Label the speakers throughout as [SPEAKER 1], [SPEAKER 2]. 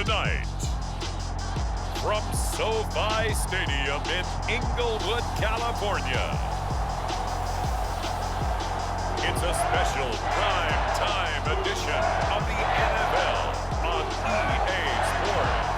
[SPEAKER 1] tonight. From SoFi Stadium in Inglewood, California, it's a special prime time edition of the NFL on EA Sports.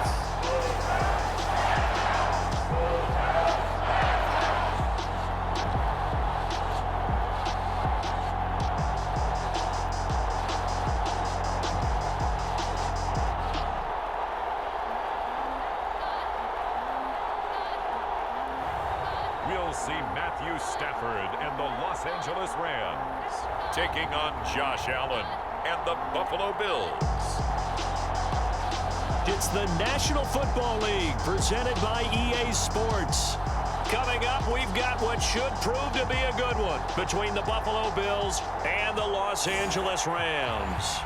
[SPEAKER 1] We'll see Matthew Stafford and the Los Angeles Rams taking on Josh Allen and the Buffalo Bills.
[SPEAKER 2] It's the National Football League presented by EA Sports. Coming up, we've got what should prove to be a good one between the Buffalo Bills and the Los Angeles Rams.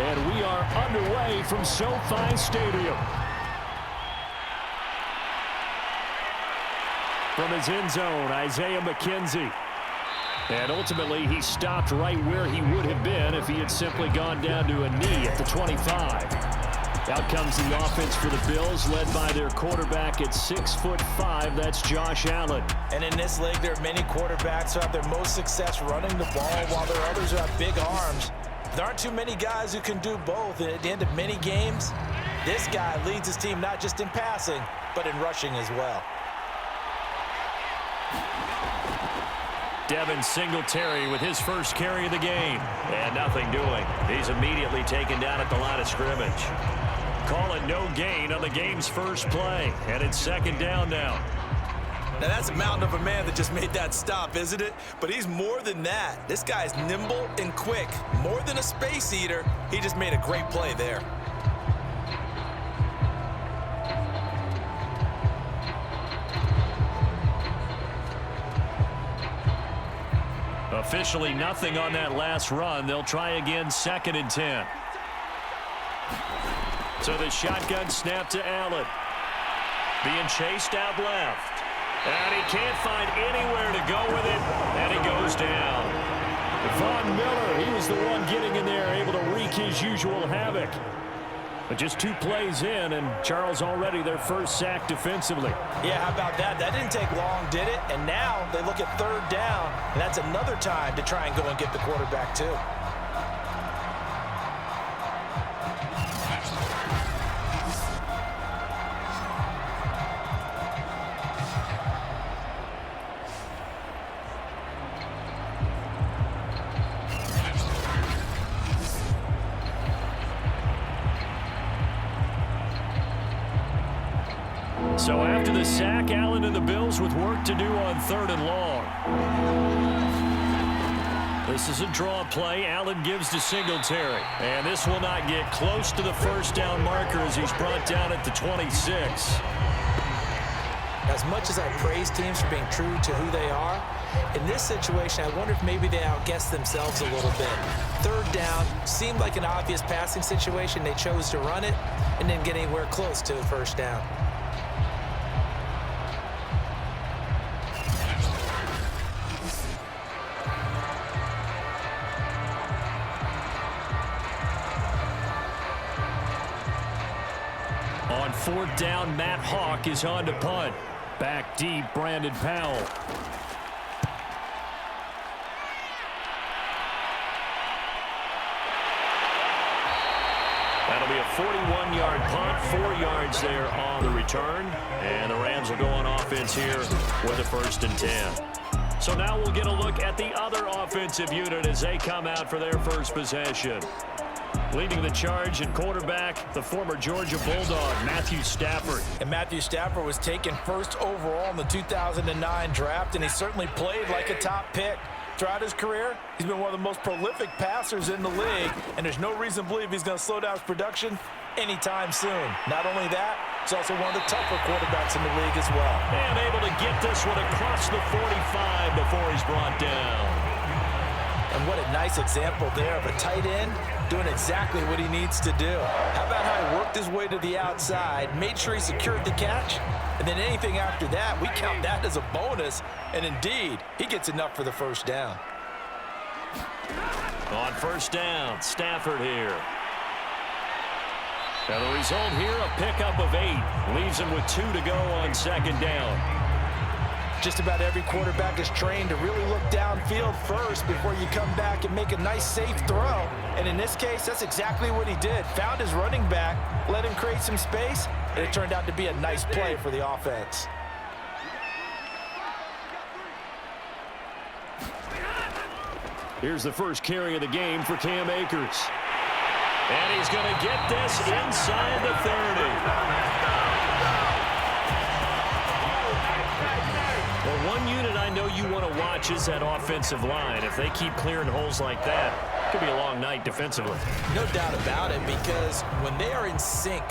[SPEAKER 2] And we are underway from SoFi Stadium. From his end zone, Isaiah McKenzie. And ultimately, he stopped right where he would have been if he had simply gone down to a knee at the 25. Out comes the offense for the Bills, led by their quarterback at 6'5". That's Josh Allen.
[SPEAKER 3] And in this league, there are many quarterbacks who have their most success running the ball, while there are others who have big arms. There aren't too many guys who can do both, and at the end of many games, this guy leads his team not just in passing, but in rushing as well.
[SPEAKER 2] Devin Singletary with his first carry of the game. And nothing doing. He's immediately taken down at the line of scrimmage. Call it no gain on the game's first play. And it's second down now.
[SPEAKER 3] Now, that's a mountain of a man that just made that stop, isn't it? But he's more than that. This guy's nimble and quick. More than a space eater, he just made a great play there.
[SPEAKER 2] Officially nothing on that last run. They'll try again, second and 10. So the shotgun snap to Allen. Being chased out left. And he can't find anywhere to go with it, and he goes down. Von Miller, he was the one getting in there, able to wreak his usual havoc. But just 2 plays in, and Charles already their first sack defensively.
[SPEAKER 3] Yeah, how about that? That didn't take long, did it? And now they look at third down, and that's another time to try and go and get the quarterback too.
[SPEAKER 2] So after the sack, Allen and the Bills with work to do on third and long. This is a draw play. Allen gives to Singletary. And this will not get close to the first down marker as he's brought down at the 26.
[SPEAKER 3] As much as I praise teams for being true to who they are, in this situation, I wonder if maybe they outguessed themselves a little bit. Third down seemed like an obvious passing situation. They chose to run it and didn't get anywhere close to a first down.
[SPEAKER 2] On fourth down, Matt Hawk is on to punt. Back deep, Brandon Powell. That'll be a 41-yard punt, 4 yards there on the return. And the Rams will go on offense here with a 1st and 10. So now we'll get a look at the other offensive unit as they come out for their first possession. Leading the charge at quarterback, the former Georgia Bulldog, Matthew Stafford.
[SPEAKER 3] And Matthew Stafford was taken first overall in the 2009 draft, and he certainly played like a top pick. Throughout his career, he's been one of the most prolific passers in the league, and there's no reason to believe he's going to slow down his production anytime soon. Not only that, he's also one of the tougher quarterbacks in the league as well.
[SPEAKER 2] And able to get this one across the 45 before he's brought down.
[SPEAKER 3] And what a nice example there of a tight end doing exactly what he needs to do. How about how he worked his way to the outside, made sure he secured the catch, and then anything after that, we count that as a bonus. And indeed, he gets enough for the first down.
[SPEAKER 2] On first down, Stafford here. Now the result here, a pickup of 8. Leaves him with 2 to go on second down.
[SPEAKER 3] Just about every quarterback is trained to really look downfield first before you come back and make a nice, safe throw. And in this case, that's exactly what he did. Found his running back, let him create some space, and it turned out to be a nice play for the offense.
[SPEAKER 2] Here's the first carry of the game for Cam Akers. And he's going to get this inside the 30. Well, one unit I know you want to watch is that offensive line. If they keep clearing holes like that, it could be a long night defensively.
[SPEAKER 3] No doubt about it, because when they are in sync,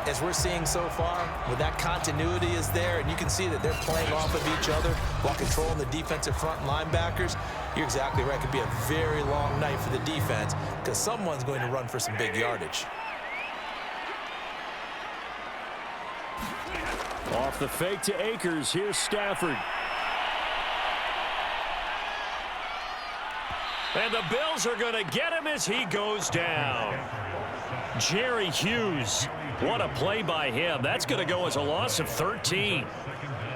[SPEAKER 3] as we're seeing so far, when that continuity is there, and you can see that they're playing off of each other while controlling the defensive front linebackers, you're exactly right. It could be a very long night for the defense because someone's going to run for some big yardage.
[SPEAKER 2] Off the fake to Akers, here's Stafford. And the Bills are going to get him as he goes down. Jerry Hughes, what a play by him. That's going to go as a loss of 13.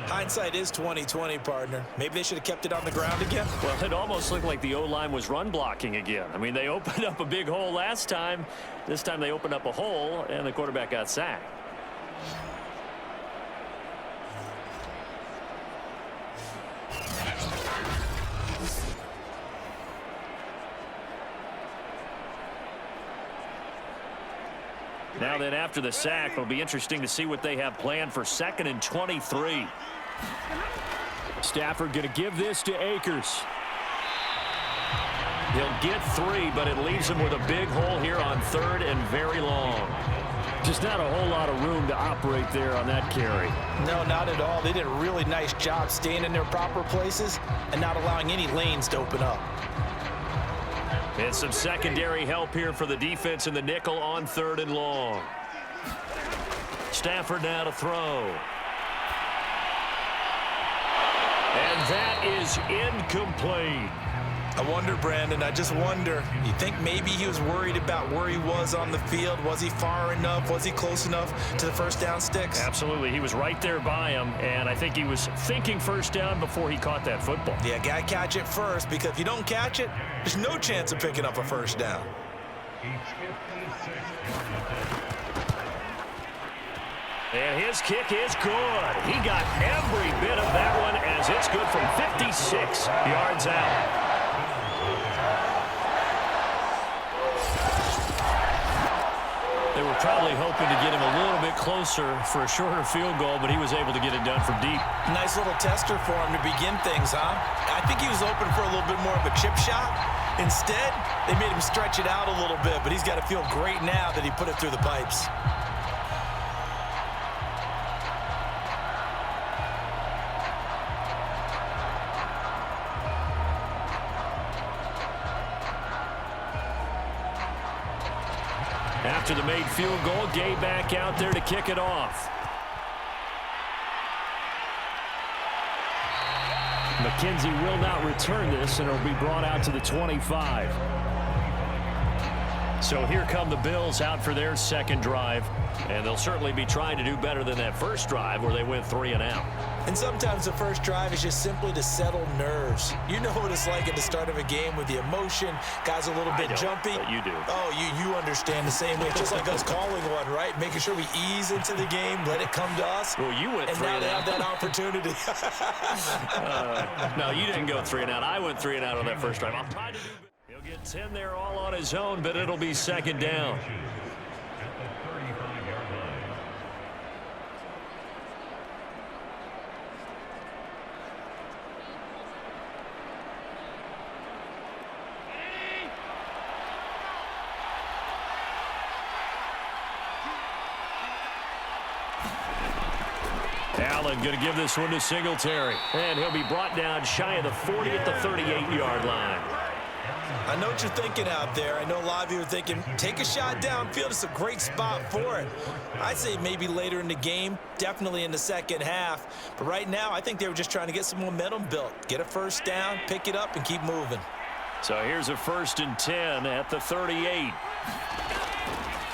[SPEAKER 3] Hindsight is 20/20, partner. Maybe they should have kept it on the ground again.
[SPEAKER 2] Well, it almost looked like the O-line was run blocking again. I mean, they opened up a big hole last time. This time they opened up a hole, and the quarterback got sacked. Now then, after the sack, it'll be interesting to see what they have planned for 2nd and 23. Stafford going to give this to Akers. He'll get 3, but it leaves him with a big hole here on 3rd and very long. Just not a whole lot of room to operate there on that carry.
[SPEAKER 3] No, not at all. They did a really nice job staying in their proper places and not allowing any lanes to open up.
[SPEAKER 2] And some secondary help here for the defense in the nickel on 3rd and long. Stafford now to throw. And that is incomplete.
[SPEAKER 3] I wonder, Brandon, I just wonder, you think maybe he was worried about where he was on the field? Was he far enough? Was he close enough to the first down sticks?
[SPEAKER 2] Absolutely. He was right there by him, and I think he was thinking first down before he caught that football.
[SPEAKER 3] Yeah, got to catch it first, because if you don't catch it, there's no chance of picking up a first down.
[SPEAKER 2] And his kick is good. He got every bit of that one as it's good from 56 yards out. They were probably hoping to get him a little bit closer for a shorter field goal, but he was able to get it done from deep.
[SPEAKER 3] Nice little tester for him to begin things, huh? I think he was open for a little bit more of a chip shot. Instead, they made him stretch it out a little bit, but he's got to feel great now that he put it through the pipes.
[SPEAKER 2] After the made field goal, Gay back out there to kick it off. McKenzie will not return this, and it'll be brought out to the 25. So here come the Bills out for their second drive, and they'll certainly be trying to do better than that first drive where they went 3 and out.
[SPEAKER 3] And sometimes the first drive is just simply to settle nerves. You know what it's like at the start of a game with the emotion. Guys a little bit jumpy.
[SPEAKER 2] But you do.
[SPEAKER 3] Oh, you understand the same way. It's just like us calling one, right? Making sure we ease into the game, let it come to us.
[SPEAKER 2] Well, you went 3
[SPEAKER 3] and
[SPEAKER 2] and
[SPEAKER 3] now
[SPEAKER 2] out.
[SPEAKER 3] they have that opportunity.
[SPEAKER 2] No, you didn't go 3 and out. I went 3 and out on that first drive. I'll try to do Get 10 there all on his own, but it'll be second down. Allen going to give this one to Singletary. And he'll be brought down shy of the 40 at the 38-yard line.
[SPEAKER 3] I know what you're thinking out there. I know a lot of you are thinking, take a shot downfield. It's a great spot for it. I'd say maybe later in the game, definitely in the second half. But right now, I think they were just trying to get some momentum built. Get a first down, pick it up, and keep moving.
[SPEAKER 2] So here's a 1st and 10 at the 38.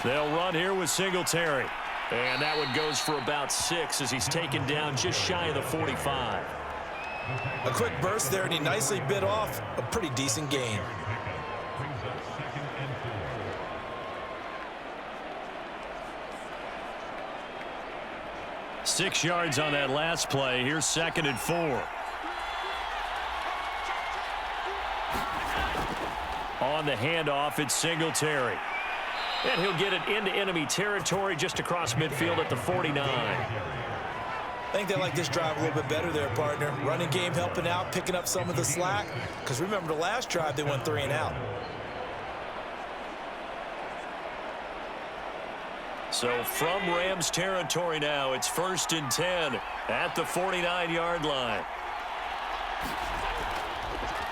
[SPEAKER 2] They'll run here with Singletary. And that one goes for about 6 as he's taken down just shy of the 45.
[SPEAKER 3] A quick burst there, and he nicely bit off a pretty decent gain.
[SPEAKER 2] Six yards on that last play. Here's 2nd and 4. On the handoff, it's Singletary. And he'll get it into enemy territory just across midfield at the 49.
[SPEAKER 3] I think they like this drive a little bit better there, partner. Running game helping out, picking up some of the slack. Because remember, the last drive, they went 3 and out.
[SPEAKER 2] So from Rams territory now, it's 1st and 10 at the 49-yard line.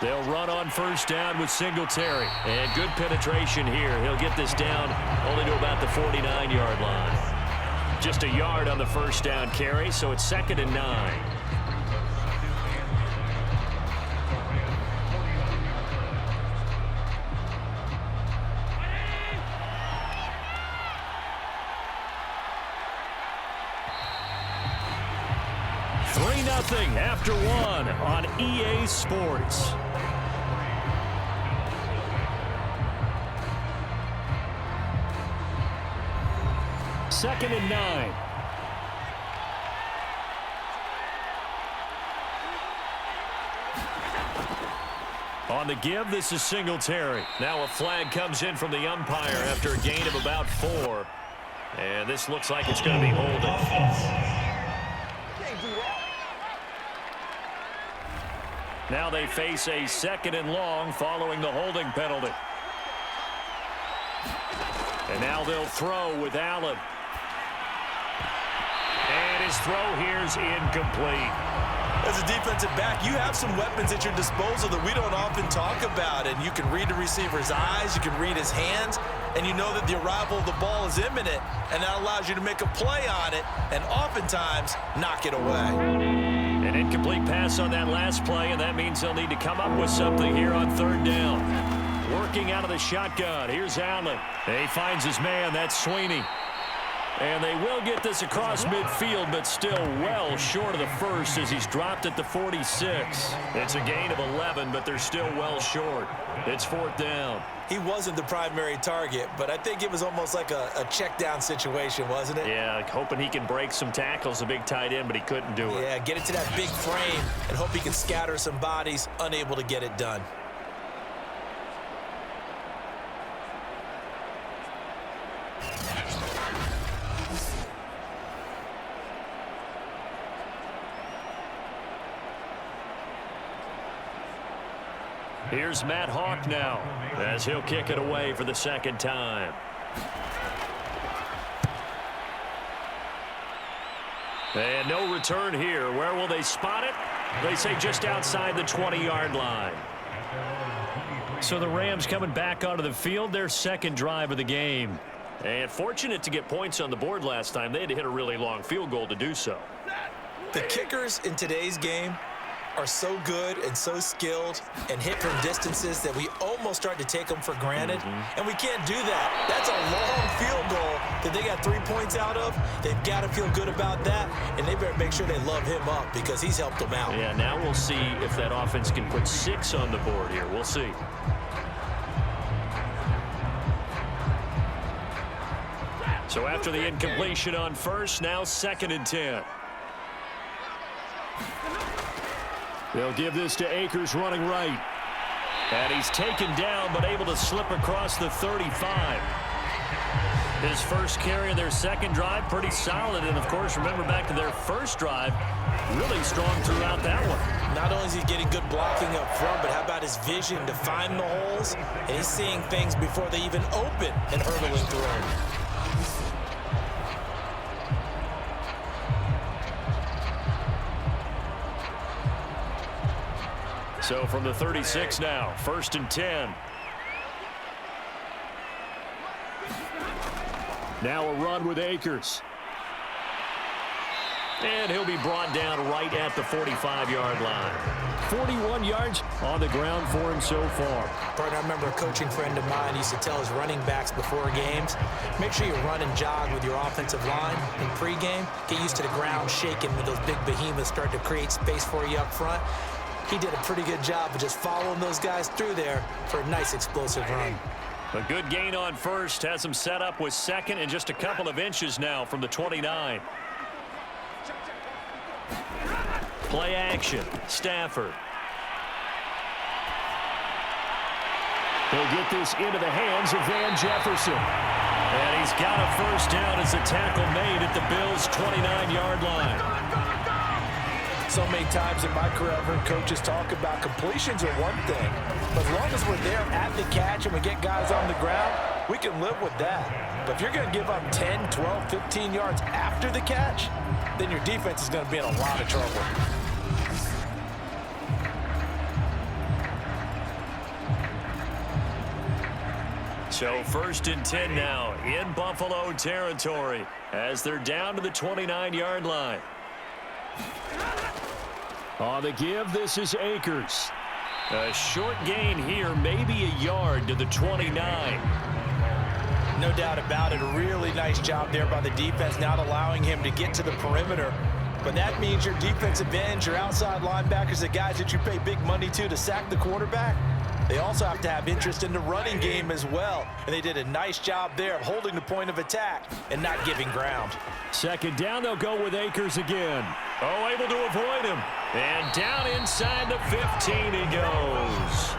[SPEAKER 2] They'll run on first down with Singletary. And good penetration here. He'll get this down only to about the 49-yard line. Just a yard on the first down carry, so it's 2nd and 9. Nothing after one on EA Sports. Second and 9. On the give, this is Singletary. Now a flag comes in from the umpire after a gain of about 4. And this looks like it's going to be holding. Now they face a 2nd and long following the holding penalty. And now they'll throw with Allen. And his throw here's incomplete.
[SPEAKER 3] As a defensive back, you have some weapons at your disposal that we don't often talk about. And you can read the receiver's eyes, you can read his hands, and you know that the arrival of the ball is imminent. And that allows you to make a play on it and oftentimes knock it away.
[SPEAKER 2] An incomplete pass on that last play, and that means they'll need to come up with something here on 3rd down. Working out of the shotgun. Here's Allen. He finds his man. That's Sweeney. And they will get this across midfield, but still well short of the first as he's dropped at the 46. It's a gain of 11, but they're still well short. It's 4th down.
[SPEAKER 3] He wasn't the primary target, but I think it was almost like a check down situation, wasn't it?
[SPEAKER 2] Yeah, hoping he can break some tackles, a big tight end, but he couldn't do it.
[SPEAKER 3] Yeah, get it to that big frame and hope he can scatter some bodies, unable to get it done.
[SPEAKER 2] Here's Matt Hawk now as he'll kick it away for the 2nd time. And no return here. Where will they spot it? They say just outside the 20-yard line. So the Rams coming back onto the field, their 2nd drive of the game. And fortunate to get points on the board last time. They had to hit a really long field goal to do so.
[SPEAKER 3] The kickers in today's game are so good and so skilled and hit from distances that we almost start to take them for granted. And we can't do that. That's a long field goal that they got 3 points out of. They've got to feel good about that, and they better make sure they love him up because he's helped them out.
[SPEAKER 2] Yeah, now we'll see if that offense can put 6 on the board here. We'll see. So after the incompletion on first, now 2nd and 10. They'll give this to Akers running right. And he's taken down, but able to slip across the 35. His first carry of their second drive, pretty solid. And, of course, remember back to their first drive, really strong throughout that one.
[SPEAKER 3] Not only is he getting good blocking up front, but how about his vision to find the holes? And he's seeing things before they even open and hurdling through them.
[SPEAKER 2] So from the 36 now, 1st and 10. Now a run with Akers. And he'll be brought down right at the 45-yard line. 41 yards on the ground for him so far.
[SPEAKER 3] Partner, I remember a coaching friend of mine used to tell his running backs before games, make sure you run and jog with your offensive line in pregame. Get used to the ground shaking when those big behemoths start to create space for you up front. He did a pretty good job of just following those guys through there for a nice explosive run.
[SPEAKER 2] A good gain on first. Has him set up with second and just a couple of inches now from the 29. Play action. Stafford. He'll get this into the hands of Van Jefferson. And he's got a first down as a tackle made at the Bills' 29-yard line.
[SPEAKER 3] So many times in my career, I've heard coaches talk about completions are one thing, but as long as we're there at the catch and we get guys on the ground, we can live with that. But if you're going to give up 10, 12, 15 yards after the catch, then your defense is going to be in a lot of trouble.
[SPEAKER 2] So 1st and 10 now in Buffalo territory as they're down to the 29-yard line. On the give, this is Akers. A short gain here, maybe a yard to the 29.
[SPEAKER 3] No doubt about it. A really nice job there by the defense, not allowing him to get to the perimeter. But that means your defensive ends, your outside linebackers, the guys that you pay big money to sack the quarterback, they also have to have interest in the running game as well. And they did a nice job there of holding the point of attack and not giving ground.
[SPEAKER 2] 2nd down, they'll go with Akers again. Oh, able to avoid him. And down inside the 15 he goes.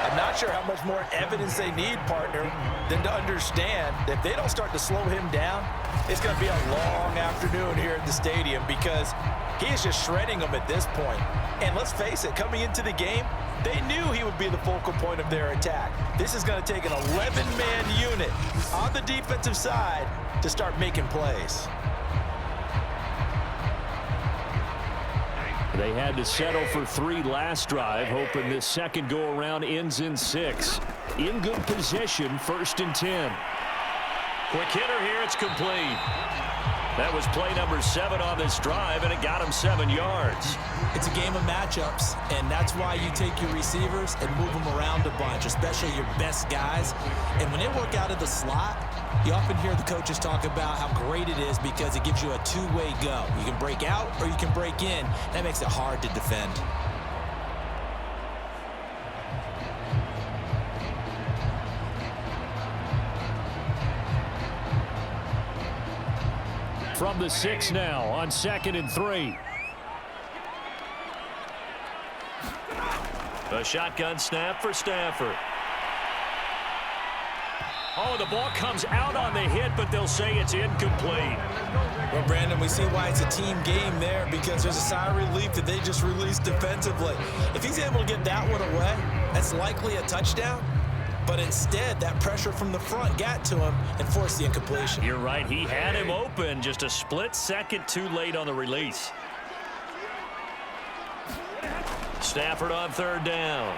[SPEAKER 3] I'm not sure how much more evidence they need, partner, than to understand that if they don't start to slow him down, it's going to be a long afternoon here at the stadium because he is just shredding them at this point. And let's face it, coming into the game, they knew he would be the focal point of their attack. This is going to take an 11-man unit on the defensive side to start making plays.
[SPEAKER 2] They had to settle for 3 last drive, hoping this second go-around ends in 6. In good position, 1st and 10. Quick hitter here, it's complete. That was play number 7 on this drive, and it got him 7 yards.
[SPEAKER 3] It's a game of matchups, and that's why you take your receivers and move them around a bunch, especially your best guys. And when they work out of the slot, you often hear the coaches talk about how great it is because it gives you a two-way go. You can break out or you can break in. That makes it hard to defend.
[SPEAKER 2] From the 6 now on 2nd and 3. A shotgun snap for Stafford. Oh, the ball comes out on the hit, but they'll say it's incomplete.
[SPEAKER 3] Well, Brandon, we see why it's a team game there because there's a sigh of relief that they just released defensively. If he's able to get that one away, that's likely a touchdown. But instead, that pressure from the front got to him and forced the incompletion.
[SPEAKER 2] You're right. He had him open just a split second too late on the release. Stafford on 3rd down.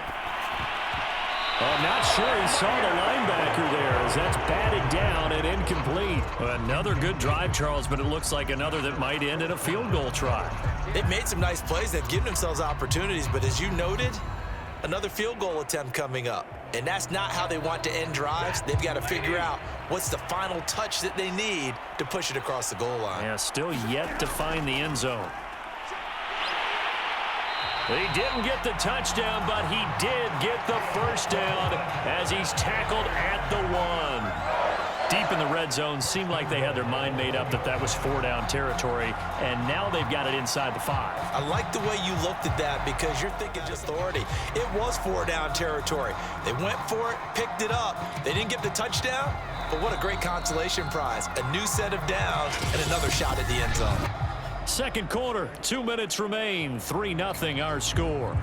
[SPEAKER 2] I'm not sure he saw the linebacker there as that's batted down and incomplete. Another good drive, Charles, but it looks like another that might end in a field goal try.
[SPEAKER 3] They've made some nice plays. They've given themselves opportunities, but as you noted, another field goal attempt coming up. And that's not how they want to end drives. They've got to figure out what's the final touch that they need to push it across the goal line.
[SPEAKER 2] Yeah, still yet to find the end zone. He didn't get the touchdown, but he did get the first down as he's tackled at the 1. deep in the red zone, seemed like they had their mind made up that that was 4-down territory, and now they've got it inside the 5.
[SPEAKER 3] I like the way you looked at that because you're thinking just authority. It was 4-down territory. They went for it, picked it up. They didn't get the touchdown, but what a great consolation prize. A new set of downs and another shot at the end zone.
[SPEAKER 2] Second quarter, 2 minutes remain, 3-0 our score.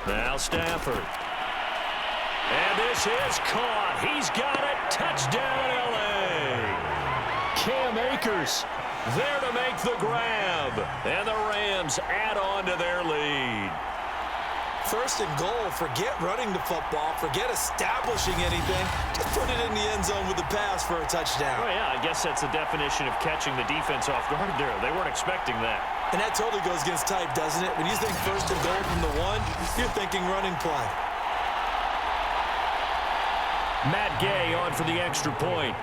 [SPEAKER 2] Now Stafford. And this is caught. He's got it. Touchdown, L.A. Cam Akers there to make the grab. And the Rams add on to their lead.
[SPEAKER 3] First and goal. Forget running the football. Forget establishing anything. Just put it in the end zone with the pass for a touchdown.
[SPEAKER 2] Oh, yeah, I guess that's the definition of catching the defense off guard there. They weren't expecting that.
[SPEAKER 3] And that totally goes against type, doesn't it? When you think first and goal from the 1, you're thinking running play.
[SPEAKER 2] Matt Gay on for the extra point.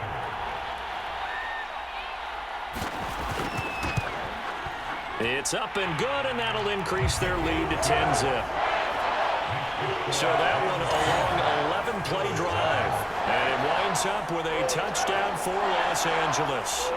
[SPEAKER 2] It's up and good, and that'll increase their lead to 10-zip. So that one a long 11-play drive. And it winds up with a touchdown for Los Angeles.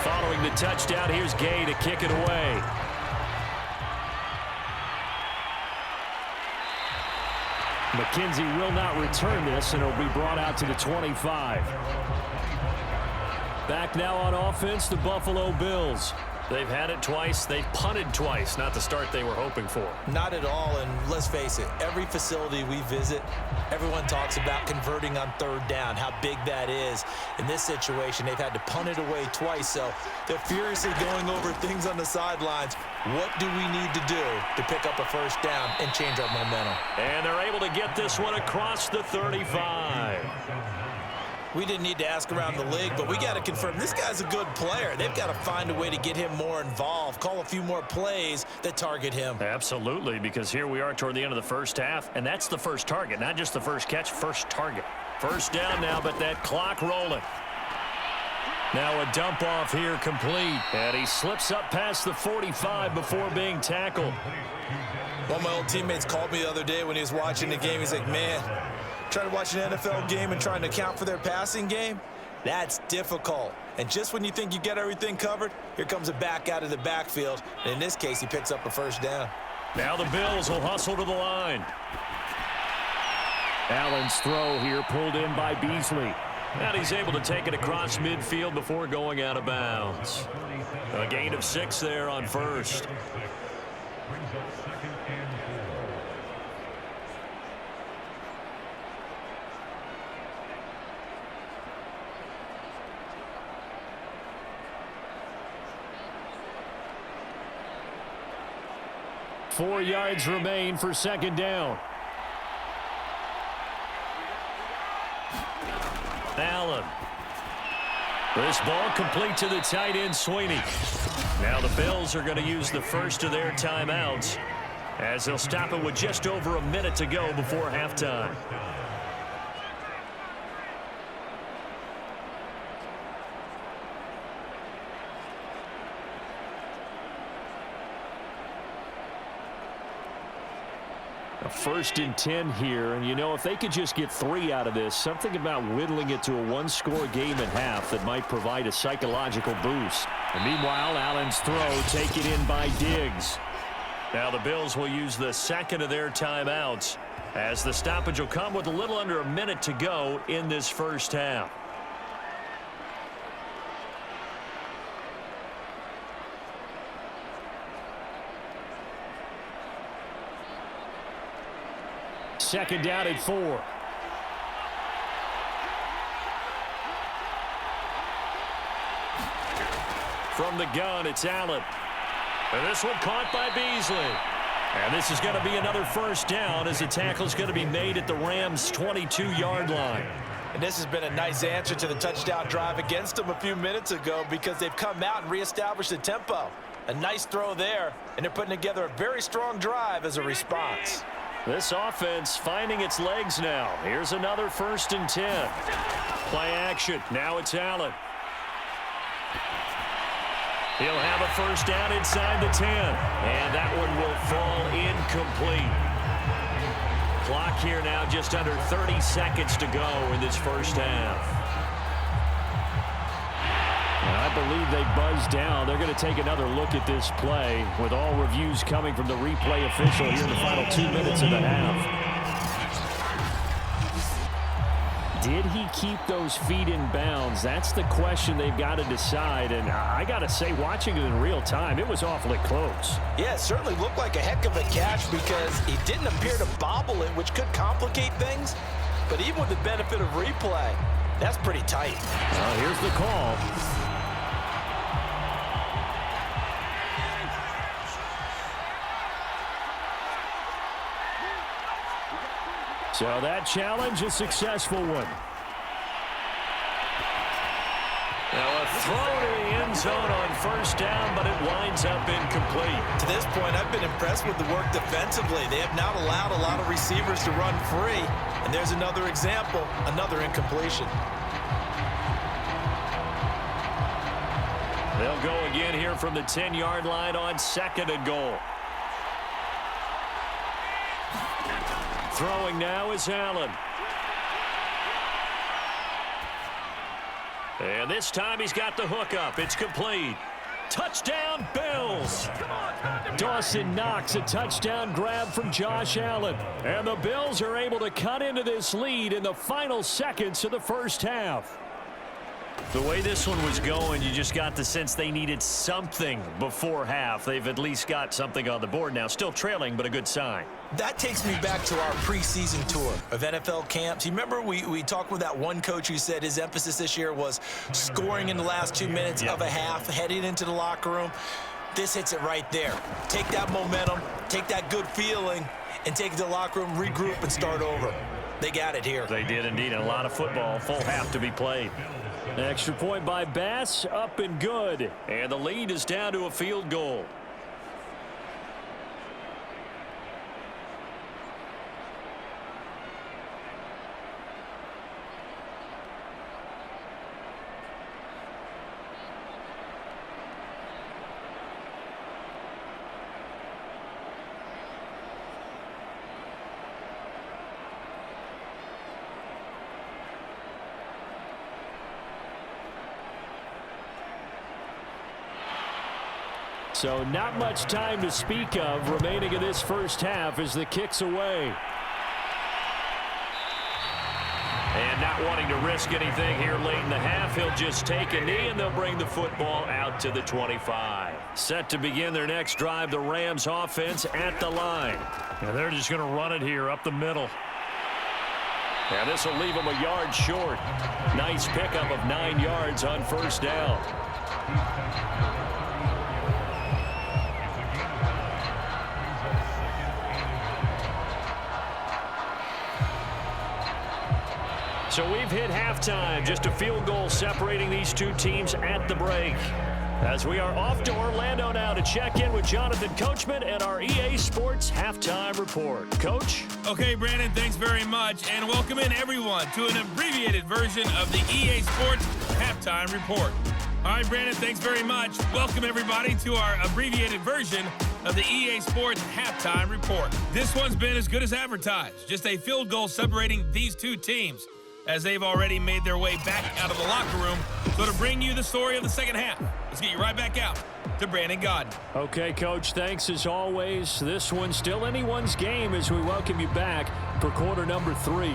[SPEAKER 2] Following the touchdown, here's Gay to kick it away. McKenzie will not return this, and it'll be brought out to the 25. Back now on offense, the Buffalo Bills. They've had it twice. They've punted twice. Not the start they were hoping for.
[SPEAKER 3] Not at all, and let's face it, every facility we visit, everyone talks about converting on third down, how big that is. In this situation, they've had to punt it away twice, so they're furiously going over things on the sidelines. What do we need to do to pick up a first down and change our momentum?
[SPEAKER 2] And they're able to get this one across the 35.
[SPEAKER 3] We didn't need to ask around the league, but we got to confirm this guy's a good player. They've got to find a way to get him more involved, call a few more plays that target him.
[SPEAKER 2] Absolutely, because here we are toward the end of the first half, and that's the first target, not just the first catch, first target. First down now, but that clock rolling. Now a dump off here complete, and he slips up past the 45 before being tackled.
[SPEAKER 3] One of my old teammates called me the other day when he was watching the game. He's like, man, trying to watch an NFL game and trying to account for their passing game, that's difficult. And just when you think you get everything covered, here comes a back out of the backfield. And in this case, he picks up a first down.
[SPEAKER 2] Now the Bills will hustle to the line. Allen's throw here pulled in by Beasley. And he's able to take it across midfield before going out of bounds. A gain of 6 there on first. Four yards remain for second down. Allen. This ball complete to the tight end, Sweeney. Now the Bills are going to use the first of their timeouts as they'll stop it with just over a minute to go before halftime. A 1st and 10 here, and you know, if they could just get 3 out of this, something about whittling it to a one-score game at half that might provide a psychological boost. And meanwhile, Allen's throw taken in by Diggs. Now the Bills will use the second of their timeouts as the stoppage will come with a little under a minute to go in this first half. Second down at 4. From the gun, it's Allen. And this one caught by Beasley. And this is going to be another first down as the tackle is going to be made at the Rams' 22-yard line.
[SPEAKER 3] And this has been a nice answer to the touchdown drive against them a few minutes ago because they've come out and reestablished the tempo. A nice throw there, and they're putting together a very strong drive as a response.
[SPEAKER 2] This offense finding its legs now. Here's another 1st and 10. Play action. Now it's Allen. He'll have a first down inside the 10. And that one will fall incomplete. Clock here now just under 30 seconds to go in this first half. I believe they buzzed down. They're going to take another look at this play with all reviews coming from the replay official here in the final 2 minutes of the half. Did he keep those feet in bounds? That's the question they've got to decide. And I got to say, watching it in real time, it was awfully close.
[SPEAKER 3] Yeah, it certainly looked like a heck of a catch because he didn't appear to bobble it, which could complicate things. But even with the benefit of replay, that's pretty tight.
[SPEAKER 2] Well, here's the call. So that challenge, a successful one. Now a throw to the end zone on first down, but it winds up incomplete.
[SPEAKER 3] To this point, I've been impressed with the work defensively. They have not allowed a lot of receivers to run free. And there's another example, another incompletion.
[SPEAKER 2] They'll go again here from the 10-yard line on 2nd and goal. Throwing now is Allen. And this time he's got the hook up. It's complete. Touchdown, Bills. Dawson Knox, a touchdown grab from Josh Allen. And the Bills are able to cut into this lead in the final seconds of the first half. The way this one was going, you just got the sense they needed something before half. They've at least got something on the board now. Still trailing, but a good sign.
[SPEAKER 3] That takes me back to our preseason tour of NFL camps. You remember we talked with that one coach who said his emphasis this year was scoring in the last 2 minutes of a half, heading into the locker room. This hits it right there. Take that momentum, take that good feeling, and take it to the locker room, regroup, and start over. They got it here.
[SPEAKER 2] They did indeed. A lot of football, full half to be played. Extra point by Bass, up and good. And the lead is down to a field goal. So not much time to speak of remaining in this first half as the kick's away. And not wanting to risk anything here late in the half, he'll just take a knee and they'll bring the football out to the 25. Set to begin their next drive, the Rams offense at the line. And they're just going to run it here up the middle. And this will leave them a yard short. Nice pickup of 9 yards on first down. So we've hit halftime, just a field goal separating these two teams at the break. As we are off to Orlando now to check in with Jonathan Coachman and our EA Sports Halftime Report. Coach?
[SPEAKER 4] Okay, Brandon, thanks very much. And welcome in, everyone, to an abbreviated version of the EA Sports Halftime Report. All right, Brandon, thanks very much. Welcome, everybody, to our abbreviated version of the EA Sports Halftime Report. This one's been as good as advertised. Just a field goal separating these two teams, as they've already made their way back out of the locker room. So to bring you the story of the second half, let's get you right back out to Brandon Godden.
[SPEAKER 2] Okay, Coach, thanks as always. This one's still anyone's game as we welcome you back for quarter number 3.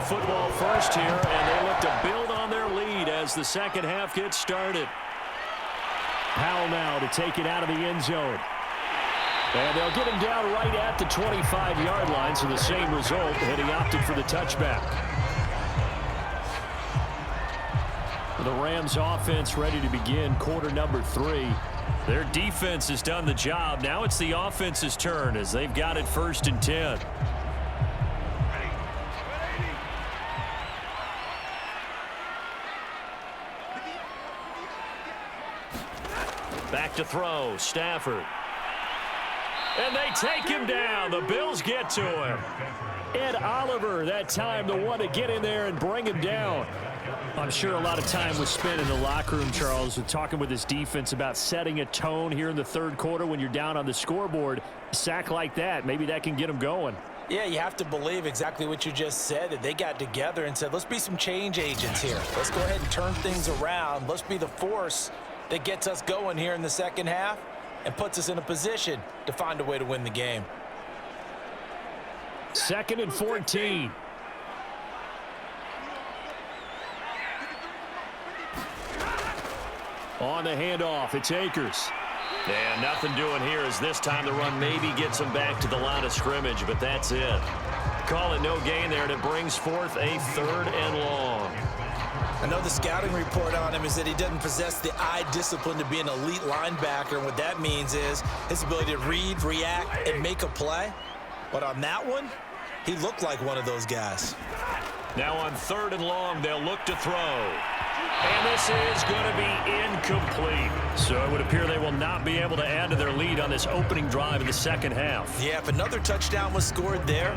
[SPEAKER 2] football first here, and they look to build on their lead as the second half gets started. Powell now to take it out of the end zone. And they'll get him down right at the 25-yard line, so the same result, and he opted for the touchback. The Rams offense ready to begin quarter number 3. Their defense has done the job. Now it's the offense's turn as they've got it 1st and 10. Back to throw, Stafford. And they take him down. The Bills get to him. Ed Oliver that time, the one to get in there and bring him down. I'm sure a lot of time was spent in the locker room, Charles, with talking with his defense about setting a tone here in the third quarter when you're down on the scoreboard. A sack like that, maybe that can get them going.
[SPEAKER 3] Yeah, you have to believe exactly what you just said, that they got together and said, let's be some change agents here. Let's go ahead and turn things around. Let's be the force that gets us going here in the second half and puts us in a position to find a way to win the game.
[SPEAKER 2] 2nd and 14. On the handoff, it's Akers. And nothing doing here as this time the run maybe gets him back to the line of scrimmage, but that's it. Call it no gain there, and it brings forth a 3rd and long.
[SPEAKER 3] I know the scouting report on him is that he doesn't possess the eye discipline to be an elite linebacker. And what that means is his ability to read, react, and make a play. But on that one, he looked like one of those guys.
[SPEAKER 2] Now on 3rd and long, they'll look to throw. And this is going to be incomplete. So it would appear they will not be able to add to their lead on this opening drive in the second half.
[SPEAKER 3] Yeah, if another touchdown was scored there,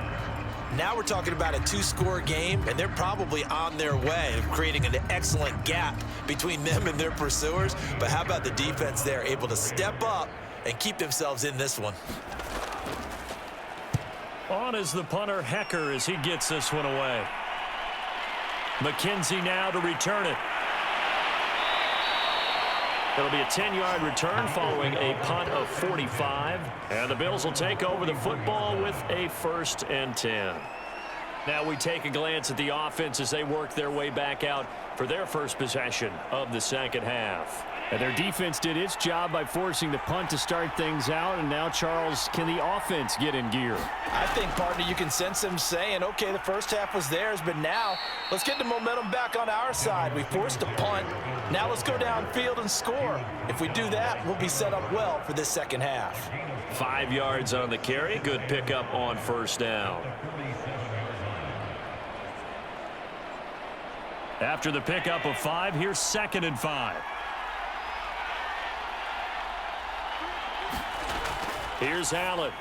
[SPEAKER 3] now we're talking about a 2-score game, and they're probably on their way of creating an excellent gap between them and their pursuers. But how about the defense there, able to step up and keep themselves in this one?
[SPEAKER 2] On is the punter, Hecker, as he gets this one away. McKenzie now to return it. It'll be a 10-yard return following a punt of 45. And the Bills will take over the football with a 1st and 10. Now we take a glance at the offense as they work their way back out for their first possession of the second half. And their defense did its job by forcing the punt to start things out. And now, Charles, can the offense get in gear?
[SPEAKER 3] I think, partner, you can sense them saying, okay, the first half was theirs, but now let's get the momentum back on our side. We forced a punt. Now let's go downfield and score. If we do that, we'll be set up well for this second half.
[SPEAKER 2] 5 yards on the carry. Good pickup on 1st down. After the pickup of 5, here's 2nd and 5. Here's Allen.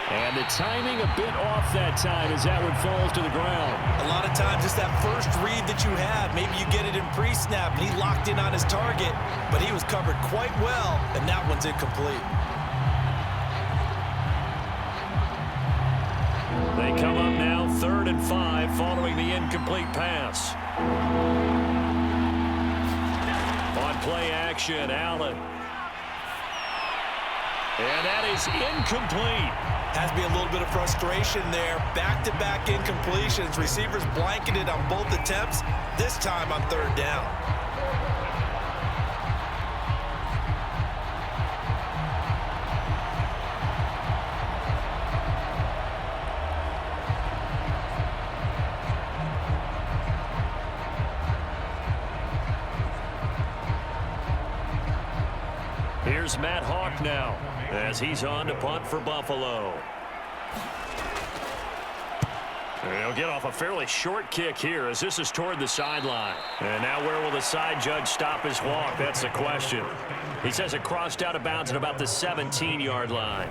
[SPEAKER 2] And the timing a bit off that time as that one falls to the ground.
[SPEAKER 3] A lot of times it's that first read that you have. Maybe you get it in pre-snap, and he locked in on his target, but he was covered quite well, and that one's incomplete.
[SPEAKER 2] They come up now 3rd and 5 following the incomplete pass. On play action, Allen. And that is incomplete.
[SPEAKER 3] Has to be a little bit of frustration there. Back-to-back incompletions. Receivers blanketed on both attempts, this time on 3rd down.
[SPEAKER 2] Here's Matt Hawk now as he's on to punt for Buffalo. He'll get off a fairly short kick here as this is toward the sideline. And now where will the side judge stop his walk? That's the question. He says it crossed out of bounds at about the 17-yard line.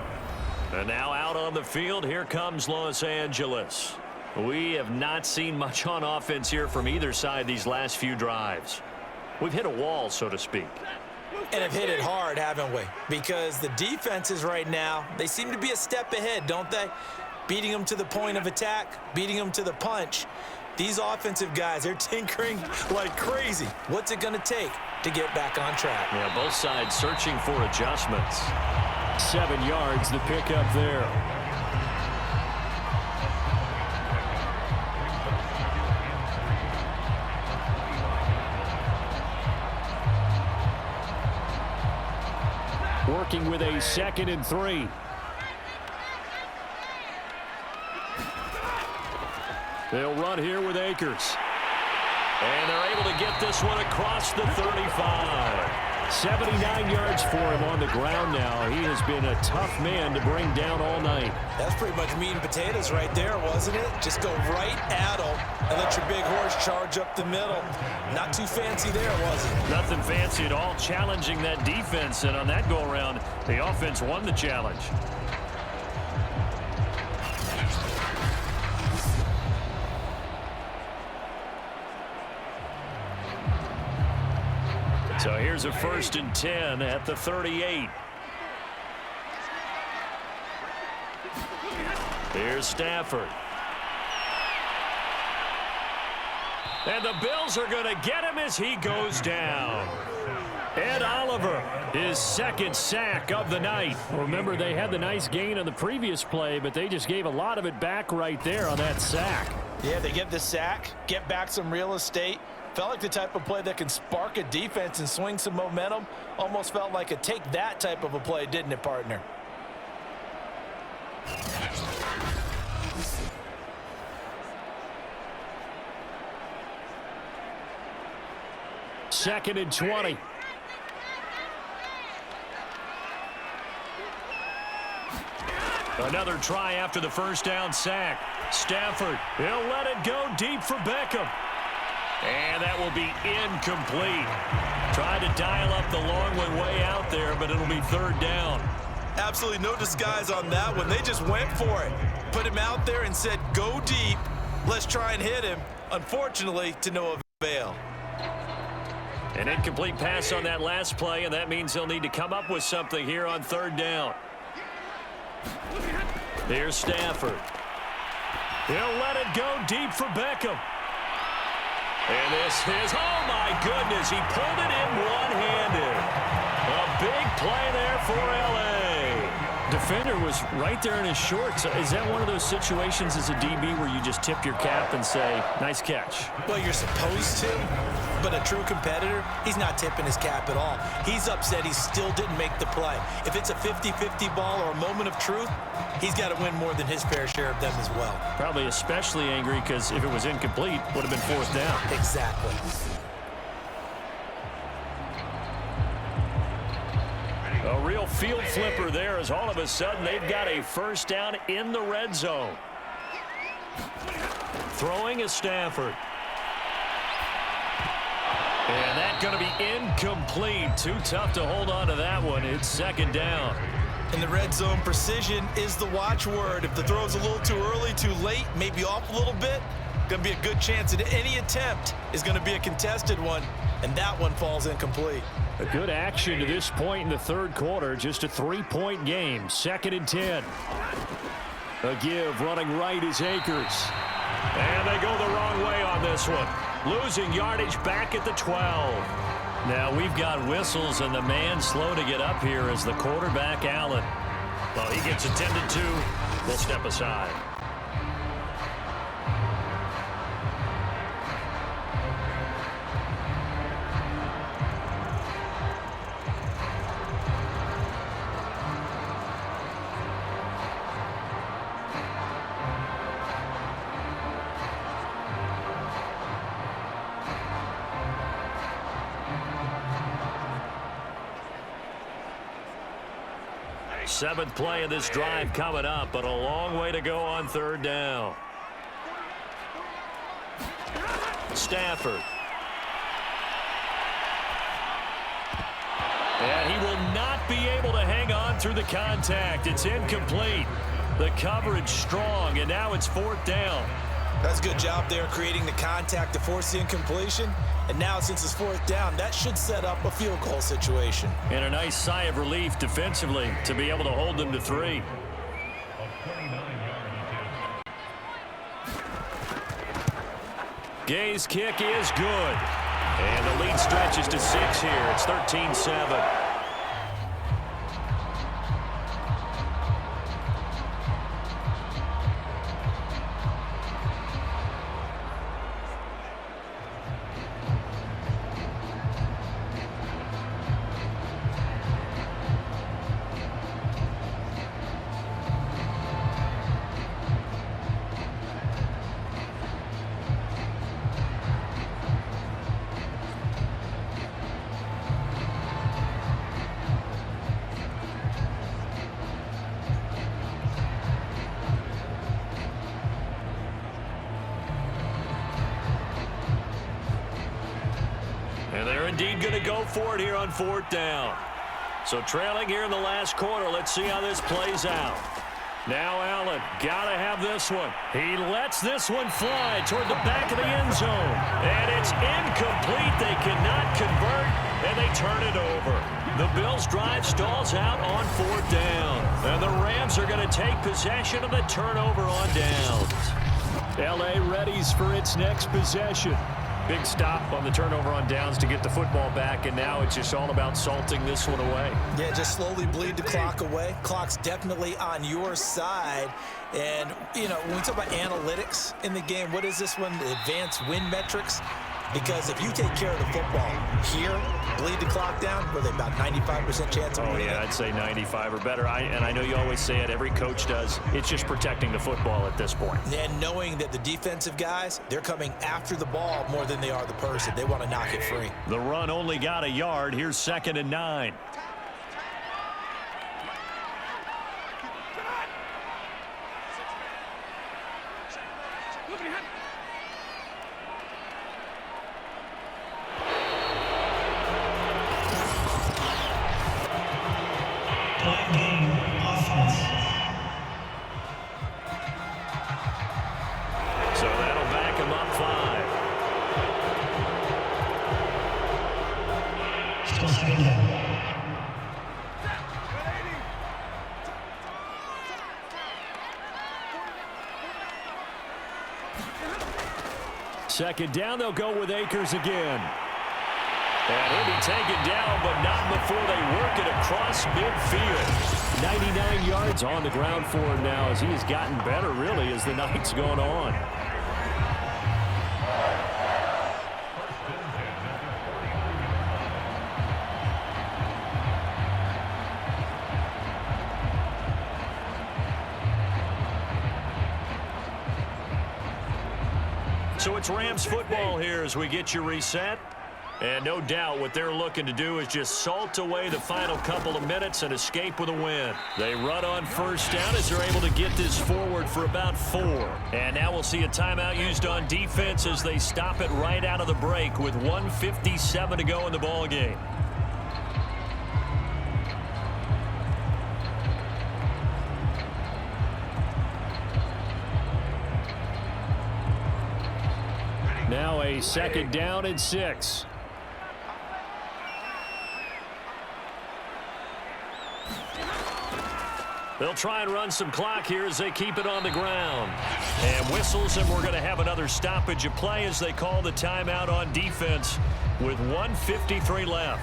[SPEAKER 2] And now out on the field, here comes Los Angeles. We have not seen much on offense here from either side these last few drives. We've hit a wall, so to speak.
[SPEAKER 3] And have hit it hard, haven't we? Because the defenses right now, they seem to be a step ahead, don't they? Beating them to the point of attack, beating them to the punch. These offensive guys, they're tinkering like crazy. What's it going to take to get back on track?
[SPEAKER 2] Yeah, both sides searching for adjustments. 7 yards, the pickup there. working with a 2nd and 3. They'll run here with Akers. And they're able to get this one across the 35. 79 yards for him on the ground now. He has been a tough man to bring down all night.
[SPEAKER 3] That's pretty much meat and potatoes right there, wasn't it? Just go right at him and let your big horse charge up the middle. Not too fancy there, was it?
[SPEAKER 2] Nothing fancy at all, challenging that defense. And on that go-around, the offense won the challenge. So here's a 1st and 10 at the 38. Here's Stafford. And the Bills are going to get him as he goes down. Ed Oliver, his 2nd sack of the night. Remember, they had the nice gain on the previous play, but they just gave a lot of it back right there on that sack.
[SPEAKER 3] Yeah, they get the sack, get back some real estate. Felt like the type of play that can spark a defense and swing some momentum. Almost felt like a take that type of a play, didn't it, partner?
[SPEAKER 2] Second and 20. Another try after the 1st down sack. Stafford, he'll let it go deep for Beckham. And that will be incomplete. Tried to dial up the long one way out there, but it'll be 3rd down.
[SPEAKER 3] Absolutely no disguise on that one. They just went for it. Put him out there and said, go deep. Let's try and hit him. Unfortunately, to no avail.
[SPEAKER 2] An incomplete pass on that last play, and that means they'll need to come up with something here on 3rd down. Here's Stafford. He'll let it go deep for Beckham. And this is, oh my goodness, he pulled it in one-handed. A big play there for L.A. Defender was right there in his shorts. Is that one of those situations as a DB where you just tip your cap and say, nice catch?
[SPEAKER 3] Well, you're supposed to. But a true competitor, he's not tipping his cap at all. He's upset he still didn't make the play. If it's a 50-50 ball or a moment of truth, he's got to win more than his fair share of them as well.
[SPEAKER 2] Probably especially angry because if it was incomplete, would have been 4th down.
[SPEAKER 3] Exactly.
[SPEAKER 2] A real field flipper there as all of a sudden they've got a 1st down in the red zone. Throwing is Stafford. And that's going to be incomplete. Too tough to hold on to that one. It's 2nd down.
[SPEAKER 3] In the red zone, precision is the watchword. If the throw's a little too early, too late, maybe off a little bit, going to be a good chance that any attempt is going to be a contested one, and that one falls incomplete.
[SPEAKER 2] A good action to this point in the 3rd quarter. Just a 3-point game. 2nd and 10. A give running right is Akers. And they go the wrong way on this one. Losing yardage back at the 12. Now we've got whistles, and the man slow to get up here is the quarterback, Allen. Well, he gets attended to. We'll step aside. Seventh play of this drive coming up, but a long way to go on 3rd down. Stafford. And he will not be able to hang on through the contact. It's incomplete. The coverage strong, and now it's 4th down.
[SPEAKER 3] That's a good job there creating the contact to force the incompletion. And now, since it's 4th down, that should set up a field goal situation.
[SPEAKER 2] And a nice sigh of relief defensively to be able to hold them to 3. Gay's kick is good. And the lead stretches to 6 here. It's 13-7. indeed going to go for it here on 4th down. So trailing here in the last quarter. Let's see how this plays out. Now Allen, got to have this one. He lets this one fly toward the back of the end zone. And it's incomplete. They cannot convert, and they turn it over. The Bills' drive stalls out on 4th down. And the Rams are going to take possession of the turnover on downs. L.A. readies for its next possession. Big stop on the turnover on downs to get the football back, and now it's just all about salting this one away.
[SPEAKER 3] Yeah, just slowly bleed the clock away. Clock's definitely on your side. And, you know, when we talk about analytics in the game, what is this one? The advanced win metrics? Because if you take care of the football here, bleed the clock down, were they about 95% chance of winning?
[SPEAKER 2] Oh, yeah, I'd say 95 or better. And I know you always say it, every coach does. It's just protecting the football at this point.
[SPEAKER 3] And knowing that the defensive guys, they're coming after the ball more than they are the person. They want to knock it free.
[SPEAKER 2] The run only got a yard. Here's 2nd and 9. Second down, they'll go with Akers again. And he'll be taken down, but not before they work it across midfield. 99 yards on the ground for him now as he has gotten better, really, as the night's gone on. So it's Rams football here as we get you reset. And no doubt what they're looking to do is just salt away the final couple of minutes and escape with a win. They run on 1st down as they're able to get this forward for about 4. And now we'll see a timeout used on defense as they stop it right out of the break with 1:57 to go in the ballgame. Now a 2nd down and 6. They'll try and run some clock here as they keep it on the ground. And whistles, and we're going to have another stoppage of play as they call the timeout on defense with 1:53 left.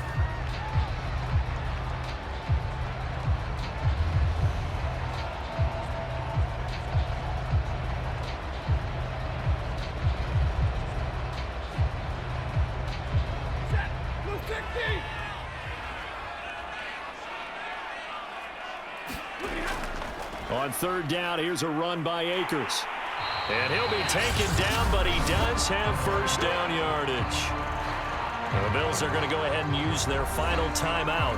[SPEAKER 2] On 3rd down, here's a run by Akers. And he'll be taken down, but he does have 1st down yardage. And the Bills are going to go ahead and use their final timeout.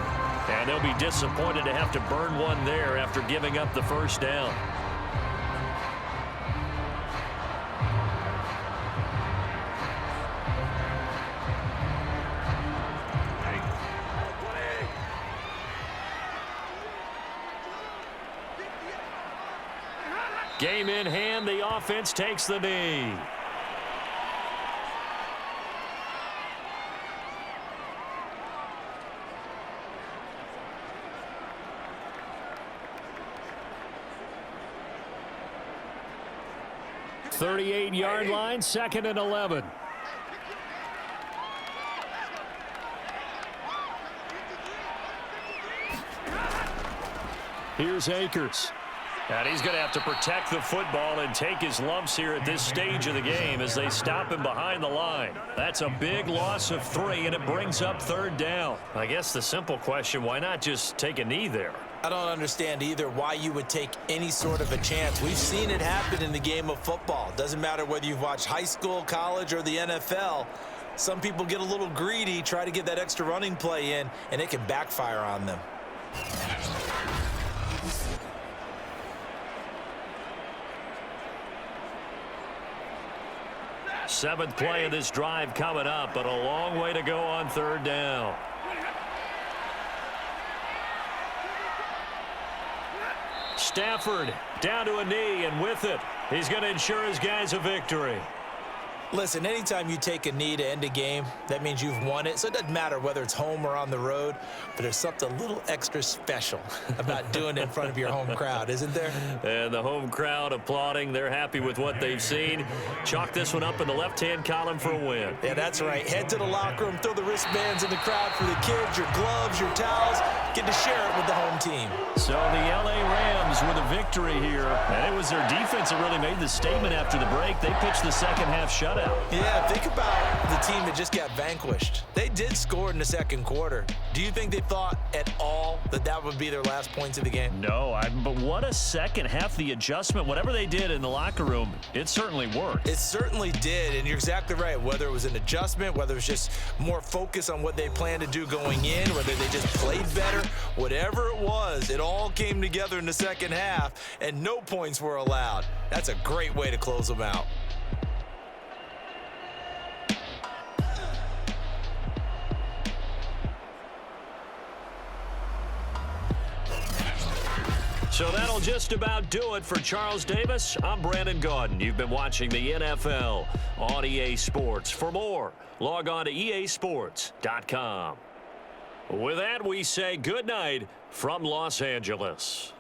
[SPEAKER 2] And they'll be disappointed to have to burn one there after giving up the 1st down. Game in hand, the offense takes the knee. .38-yard line, 2nd and 11. Here's Akers. And he's going to have to protect the football and take his lumps here at this stage of the game as they stop him behind the line. That's a big loss of 3, and it brings up 3rd down. I guess the simple question, why not just take a knee there?
[SPEAKER 3] I don't understand either why you would take any sort of a chance. We've seen it happen in the game of football. Doesn't matter whether you've watched high school, college, or the NFL. Some people get a little greedy, try to get that extra running play in, and it can backfire on them.
[SPEAKER 2] Seventh play of this drive coming up, but a long way to go on third down. Stafford down to a knee, and with it, he's going to ensure his guys a victory.
[SPEAKER 3] Listen, anytime you take a knee to end a game, that means you've won it. So it doesn't matter whether it's home or on the road, but there's something a little extra special about doing it in front of your home crowd, isn't there?
[SPEAKER 2] And the home crowd applauding. They're happy with what they've seen. Chalk this one up in the left-hand column for a win.
[SPEAKER 3] Yeah, that's right. Head to the locker room, throw the wristbands in the crowd for the kids, your gloves, your towels. Get to share it with the home team.
[SPEAKER 2] So the L.A. Rams with a victory here. And it was their defense that really made the statement after the break. They pitched the second half shutout.
[SPEAKER 3] Yeah, think about the team that just got vanquished. They did score in the second quarter. Do you think they thought at all that that would be their last points of the game?
[SPEAKER 2] No, but what a second half. The adjustment, whatever they did in the locker room, it certainly worked.
[SPEAKER 3] It certainly did, and you're exactly right. Whether it was an adjustment, whether it was just more focus on what they planned to do going in, whether they just played better, whatever it was, it all came together in the second half, and no points were allowed. That's a great way to close them out.
[SPEAKER 2] So that'll just about do it for Charles Davis. I'm Brandon Gaudin. You've been watching the NFL on EA Sports. For more, log on to easports.com. With that, we say good night from Los Angeles.